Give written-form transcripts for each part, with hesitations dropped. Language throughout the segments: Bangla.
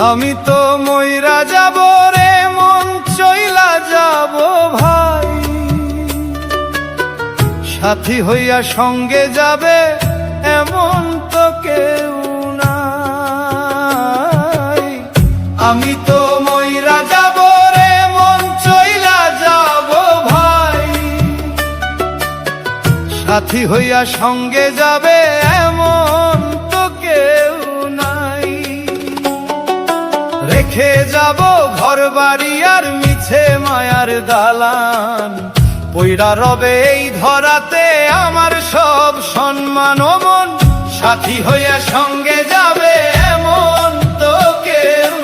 আমি তো মইরা যাব রে মন চইলা যাব ভাই, সাথী হইয়া সঙ্গে যাবে এমন তো কেউ নাই। আমি তো মইরা যাব রে মন চইলা যাব ভাই, সাথী হইয়া সঙ্গে যাবে এমন তো কেউ নাই। রেখে যাব ঘর বাড়ি আর মিছে মায়ার দালান, পইরা রবে এই ধরাতে আমার সব সম্মান ও মন, সাথী হইয়া সঙ্গে যাবে এমন তো কেউ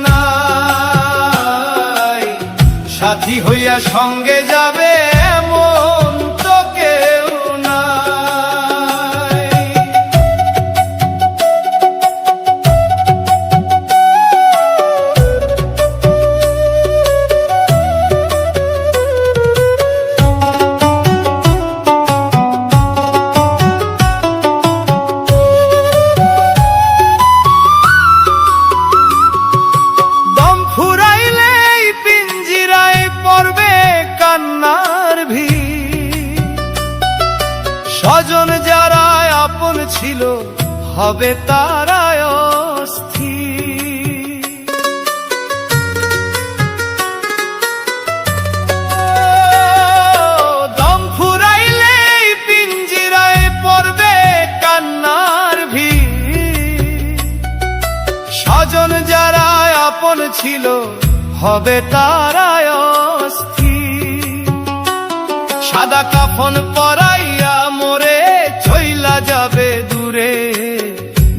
নাই। সাথী হইয়া সঙ্গে যাবে এমন তো কেউ নাই। স্বজন যারা আপন ছিল হবে তারাই অস্থির। দম ফুরাইলে পিঞ্জিরায় পড়বে কান্নার ভিড়। স্বজন যারা আপন ছিল হবে তারাই অস্থির। সাদা কাফন পরাইয়া মোরে চইলা যাবে দূরে,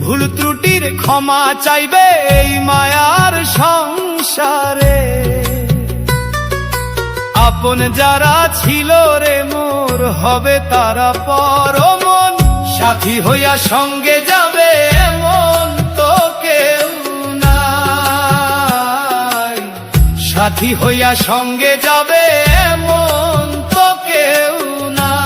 ভুল ত্রুটির ক্ষমা চাইবে এই মায়ার সংসারে। আপন যারা ছিল রে মোর হবে তারা পর মন, সাথী হইয়া সঙ্গে যাবে এমন তো কেউ নাই। সাথী হইয়া সঙ্গে যাবে এমন তো কেউ নাই।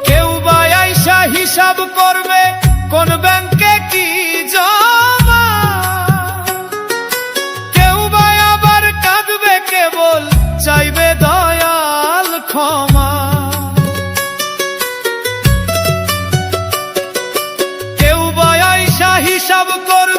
কেউ বা আইসা হিসাব করবে কোন ব্যাংকে কি জমা, কেউ বা আবার কাঁদবে কেবল চাইবে দয়াল ক্ষমা। কেউ বা আইসা হিসাব করবে